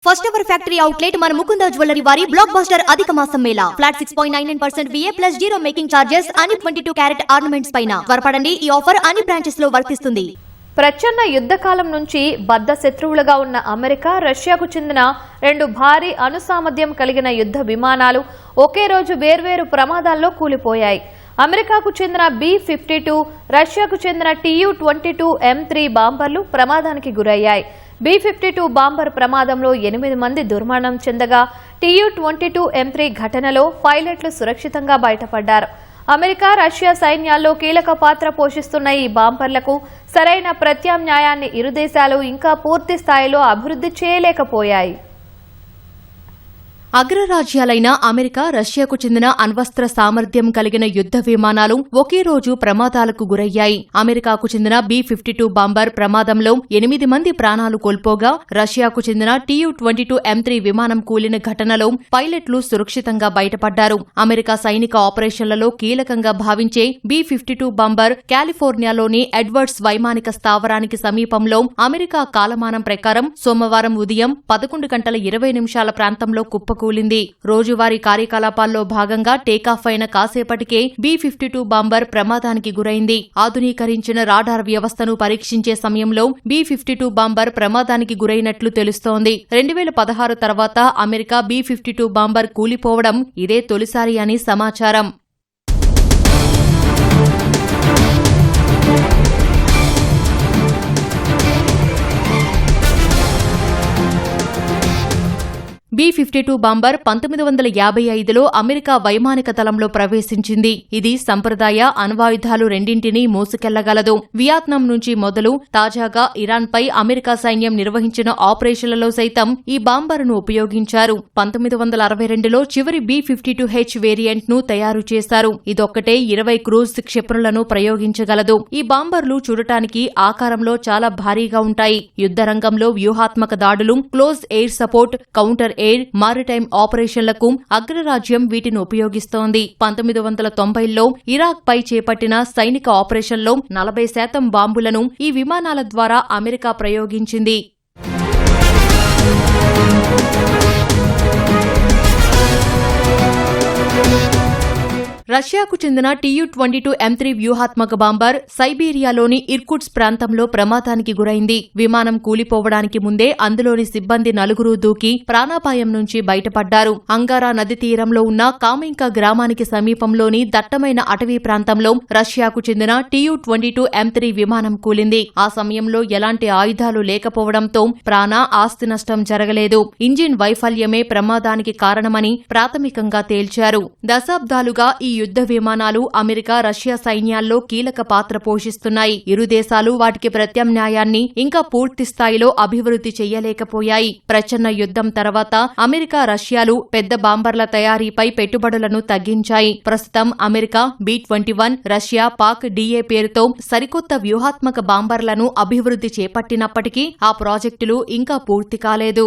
First ever factory outlet మన Mukunda jewellery వారి block buster అధిక మాసం Mela. Flat 6.99% VA plus 0 making charges అన్ని 22 క్యారెట్ ఆర్నమెంట్స్ పైన. త్వరపడండి, ఈ ఆఫర్ అన్ని బ్రాంచెస్ లో వర్తిస్తుంది. ప్రచన్న యుద్ధకాలం నుంచి బద్ధ శత్రువులుగా ఉన్న అమెరికా, రష్యాకు చెందిన రెండు భారీ అణుసామర్థ్యం కలిగిన యుద్ధ విమానాలు ఒకే రోజు వేర్వేరు ప్రమాదాల్లో కూలిపోయాయి. అమెరికాకు చెందిన B-52, రష్యాకు చెందిన Tu-22 M3 బాంబర్లు ప్రమాదానికి గురయ్యాయి. B-52 బాంబర్ ప్రమాదంలో 8 మంది దుర్మరణం చెందగా Tu-22 M3 ఘటనలో పైలట్లు సురక్షితంగా బయటపడ్డారు. అమెరికా, రష్యా సైన్యాల్లో కీలక పాత్ర పోషిస్తున్న ఈ బాంబర్లకు సరైన ప్రత్యామ్నాయాన్ని ఇరు దేశాలు ఇంకా పూర్తి స్థాయిలో అభివృద్ధి చేయలేకపోయాయి. అగ్రరాజ్యాలైన అమెరికా, రష్యాకు చెందిన అణ్వస్త్ర సామర్థ్యం కలిగిన యుద్ధ విమానాలు ఒకే రోజు ప్రమాదాలకు గురయ్యాయి. అమెరికాకు చెందిన B-52 బాంబర్ ప్రమాదంలో 8 మంది ప్రాణాలు కోల్పోగా, రష్యాకు చెందిన Tu-22 M3 విమానం కూలిన ఘటనలో పైలట్లు సురక్షితంగా బయటపడ్డారు. అమెరికా సైనిక ఆపరేషన్లలో కీలకంగా భావించే B-52 బాంబర్ కాలిఫోర్నియాలోని ఎడ్వర్డ్స్ వైమానిక స్థావరానికి సమీపంలో అమెరికా కాలమానం ప్రకారం సోమవారం ఉదయం 11:20 ప్రాంతంలో కుప్పకూలింది. రోజువారీ కార్యకలాపాల్లో భాగంగా టేకాఫ్ అయిన కాసేపటికే B-52 బాంబర్ ప్రమాదానికి గురైంది. ఆధునీకరించిన రాడార్ వ్యవస్థను పరీక్షించే సమయంలో B-52 బాంబర్ ప్రమాదానికి గురైనట్లు తెలుస్తోంది. 2016 తర్వాత అమెరికా B-52 బాంబర్ కూలిపోవడం ఇదే తొలిసారి అని సమాచారం. B-52 బాంబర్ 1955లో అమెరికా వైమానిక దళంలో ప్రవేశించింది. ఇది సంప్రదాయ అణ్వాయుధాలు రెండింటినీ మోసుకెళ్లగలదు. వియత్నాం నుంచి మొదలు తాజాగా ఇరాన్పై అమెరికా సైన్యం నిర్వహించిన ఆపరేషన్లలో సైతం ఈ బాంబర్ను ఉపయోగించారు. 1962లో చివరి B-52H వేరియంట్ ను తయారు చేశారు. ఇదొక్కటే 20 క్రూజ్ క్షిపణులను ప్రయోగించగలదు. ఈ బాంబర్లు చూడటానికి ఆకారంలో చాలా భారీగా ఉంటాయి. యుద్ధరంగంలో వ్యూహాత్మక దాడులు, close air support, counter air, maritime ఆపరేషన్లకు అగ్రరాజ్యం వీటిని ఉపయోగిస్తోంది. 1990లో ఇరాక్ పై చేపట్టిన సైనిక ఆపరేషన్లో 40% బాంబులను ఈ విమానాల ద్వారా అమెరికా ప్రయోగించింది. రష్యాకు చెందిన Tu-22 M3 వ్యూహాత్మక బాంబర్ సైబీరియాలోని ఇర్కుట్స్ ప్రాంతంలో ప్రమాదానికి గురైంది. విమానం కూలిపోవడానికి ముందే అందులోని సిబ్బంది 4 దూకి ప్రాణాపాయం నుంచి బయటపడ్డారు. అంగారా నది తీరంలో ఉన్న కామింకా గ్రామానికి సమీపంలోని దట్టమైన అటవీ ప్రాంతంలో రష్యాకు చెందిన Tu-22 M3 విమానం కూలింది. ఆ సమయంలో ఎలాంటి ఆయుధాలు లేకపోవడంతో ప్రాణ, ఆస్తి నష్టం జరగలేదు. ఇంజిన్ వైఫల్యమే ప్రమాదానికి కారణమని ప్రాథమికంగా తేల్చారు. దశాబ్దాలుగా ఈ యుద్ధ విమానాలు అమెరికా, రష్యా సైన్యాల్లో కీలక పాత్ర పోషిస్తున్నాయి. ఇరు దేశాలు వాటికి ప్రత్యామ్నాయాన్ని ఇంకా పూర్తి స్థాయిలో అభివృద్ధి చెయ్యలేకపోయాయి. ప్రచన్న యుద్ధం తర్వాత అమెరికా, రష్యాలు పెద్ద బాంబర్ల తయారీపై పెట్టుబడులను తగ్గించాయి. ప్రస్తుతం America B-21, Russia Pak DA పేరుతో సరికొత్త వ్యూహాత్మక బాంబర్లను అభివృద్ధి చేపట్టినప్పటికీ ఆ ప్రాజెక్టులు ఇంకా పూర్తి కాలేదు.